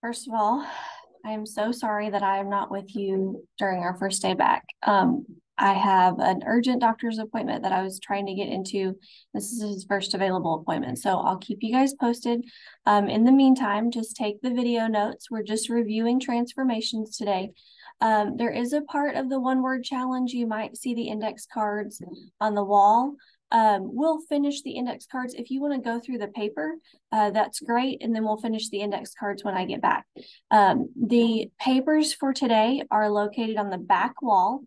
First of all, I am so sorry that I am not with you during our first day back. I have an urgent doctor's appointment that I was trying to get into. This is his first available appointment, so I'll keep you guys posted. In the meantime, just take the video notes. We're just reviewing transformations today. There is a part of the one-word challenge. You might see the index cards on the wall. We'll finish the index cards. If you want to go through the paper, that's great. And then we'll finish the index cards when I get back. The papers for today are located on the back wall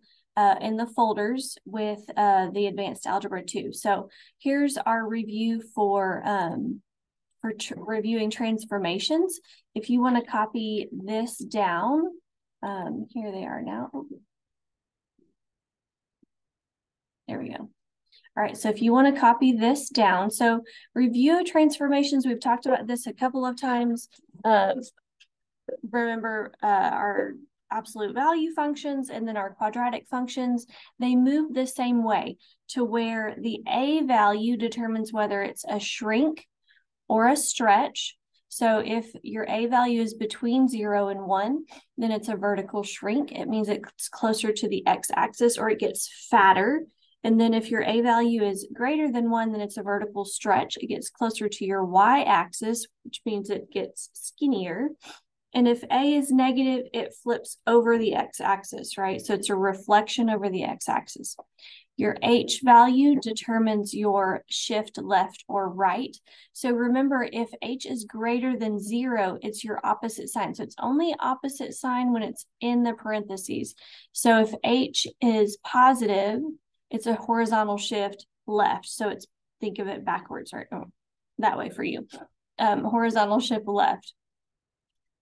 in the folders with the Advanced Algebra 2. So here's our review for reviewing transformations. If you want to copy this down, here they are now. There we go. All right, so if you want to copy this down, so review transformations, we've talked about this a couple of times. Remember our absolute value functions and then our quadratic functions, they move the same way to where the A value determines whether it's a shrink or a stretch. So if your A value is between 0 and 1, then it's a vertical shrink. It means it's closer to the x-axis or it gets fatter. And then if your A value is greater than 1, then it's a vertical stretch. It gets closer to your y-axis, which means it gets skinnier. And if A is negative, it flips over the x-axis, right? So it's a reflection over the x-axis. Your H value determines your shift left or right. So remember, if H is greater than 0, it's your opposite sign. So it's only opposite sign when it's in the parentheses. So if H is positive, it's a horizontal shift left. So it's, think of it backwards, right? Oh, that way for you. Horizontal shift left.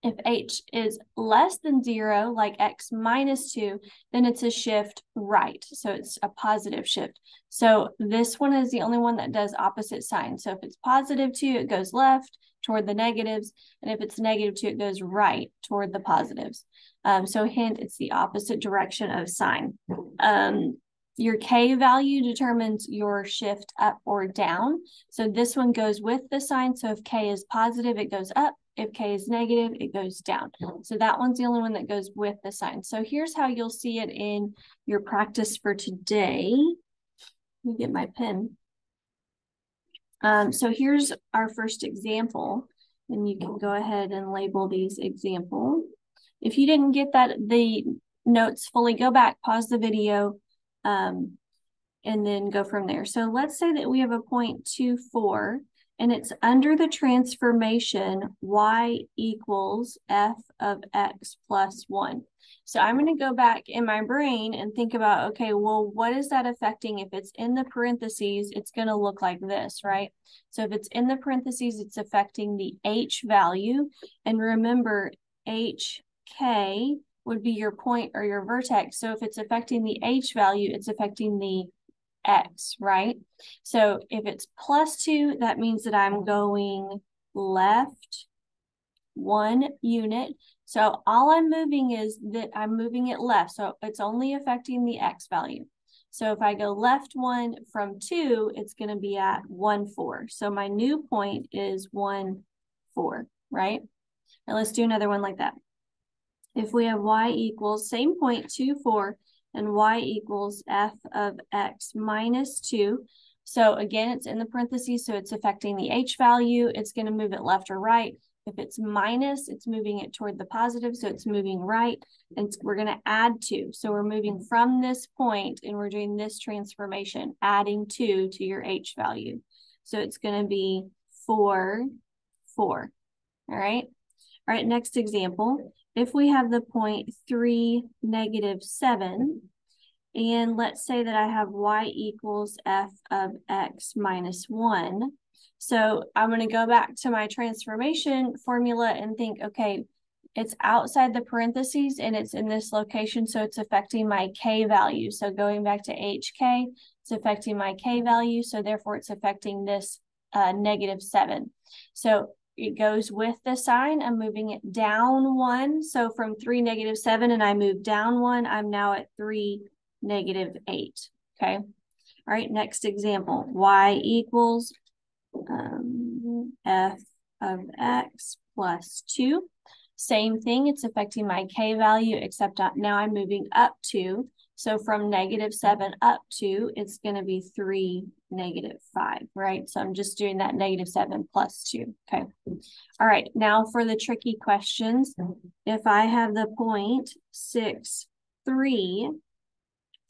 If H is less than 0, like x minus 2, then it's a shift right. So it's a positive shift. So this one is the only one that does opposite sign. So if it's positive 2, it goes left toward the negatives. And if it's negative 2, it goes right toward the positives. So hint, it's the opposite direction of sign. Your K value determines your shift up or down. So this one goes with the sign. So if K is positive, it goes up. If K is negative, it goes down. So that one's the only one that goes with the sign. So here's how you'll see it in your practice for today. Let me get my pen. So here's our first example, and you can go ahead and label these example. If you didn't get the notes fully, go back, pause the video, and then go from there. So let's say that we have a point 2, 4, and it's under the transformation y equals f of x plus 1. So I'm going to go back in my brain and think about, okay, well, what is that affecting? If it's in the parentheses, it's going to look like this, right? So if it's in the parentheses, it's affecting the h value. And remember, hk would be your point or your vertex. So if it's affecting the h value, it's affecting the x, right? So if it's plus 2, that means that I'm going left 1 unit. So all I'm moving is that I'm moving it left. So it's only affecting the x value. So if I go left 1 from 2, it's going to be at 1, 4. So my new point is 1, 4, right? Now let's do another one like that. If we have y equals, same point, 2, 4, and y equals f of x minus 2. So again, it's in the parentheses, so it's affecting the h value. It's going to move it left or right. If it's minus, it's moving it toward the positive, so it's moving right. And we're going to add 2. So we're moving from this point, and we're doing this transformation, adding 2 to your h value. So it's going to be 4, 4. All right. All right, next example. If we have the point 3, negative 7, and let's say that I have y equals f of x minus 1. So I'm going to go back to my transformation formula and think, okay, it's outside the parentheses and it's in this location, so it's affecting my k value. So going back to hk, it's affecting my k value, so therefore it's affecting this negative 7. So it goes with the sign. I'm moving it down 1. So from 3, negative 7, and I move down 1, I'm now at 3, negative 8. Okay. All right. Next example, y equals f of x plus 2. Same thing, it's affecting my K value, except now I'm moving up 2. So from -7 up 2, it's going to be 3, -5, right? So I'm just doing that -7 plus 2. Okay. All right. Now for the tricky questions, if I have the point 6, 3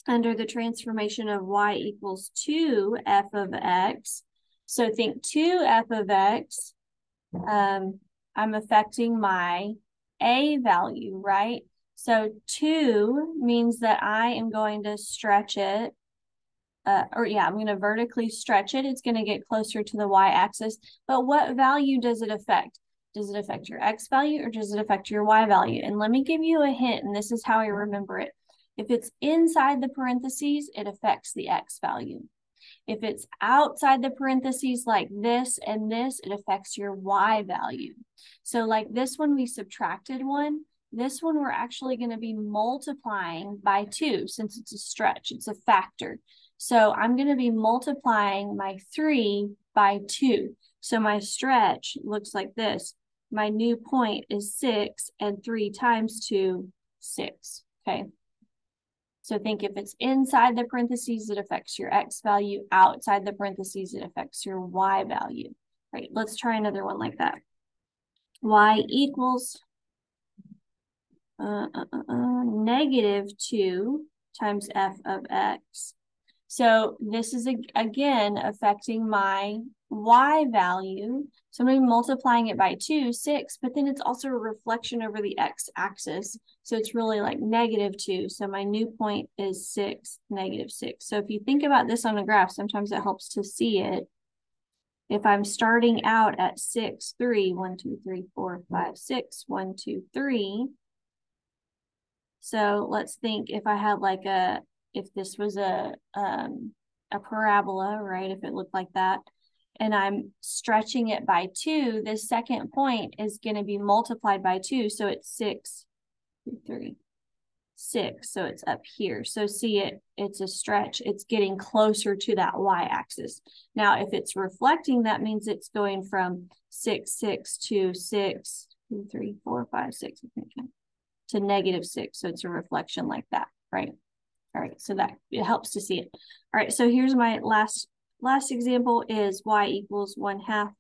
under the transformation of y equals 2 f of x, so think 2 f of x, I'm affecting my a value, right? So 2 means that I am going to stretch it, I'm going to vertically stretch it. It's going to get closer to the y-axis. But what value does it affect? Does it affect your x value or does it affect your y value? And let me give you a hint, and this is how I remember it. If it's inside the parentheses, it affects the x value. If it's outside the parentheses like this and this, it affects your y value. So like this one, we subtracted 1. This one, we're actually going to be multiplying by 2 since it's a stretch. It's a factor. So I'm going to be multiplying my 3 by 2. So my stretch looks like this. My new point is 6, and 3 times 2, 6. Okay. So think if it's inside the parentheses, it affects your x value. Outside the parentheses, it affects your y value. Right, let's try another one like that. Y equals -2 times f of x. So this is, again, affecting my y value. So I'm going to be multiplying it by 2, 6, but then it's also a reflection over the x-axis. So it's really like -2. So my new point is 6, -6. So if you think about this on a graph, sometimes it helps to see it. If I'm starting out at 6, 3, 1, 2, 3, 4, 5, 6, 1, 2, 3. So let's think if I had like if this was a parabola, right? If it looked like that, and I'm stretching it by 2, this second point is going to be multiplied by 2. So it's 6, 3, 6. So it's up here. So see it's a stretch. It's getting closer to that y-axis. Now, if it's reflecting, that means it's going from 6, 6 to 6, 2, 3, 4, 5, 6, to -6. So it's a reflection like that, right? All right, so that it helps to see it. All right, so here's my last example is y equals 1/2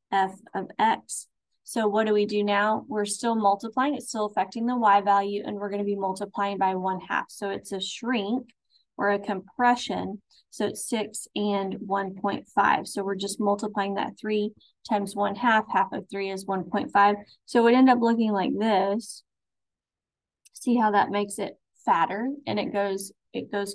f of x. So what do we do now? We're still multiplying. It's still affecting the y value, and we're going to be multiplying by 1/2. So it's a shrink or a compression. So it's 6 and 1.5. So we're just multiplying that 3 times 1/2. Half of 3 is 1.5. So it would end up looking like this. See how that makes it fatter, and it goes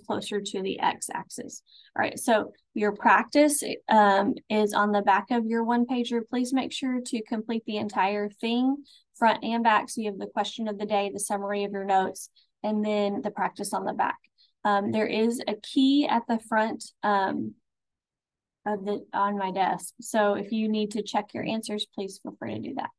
closer to the x-axis. All right, so your practice is on the back of your one-pager. Please make sure to complete the entire thing, front and back, so you have the question of the day, the summary of your notes, and then the practice on the back. There is a key at the front on my desk. So if you need to check your answers, please feel free to do that.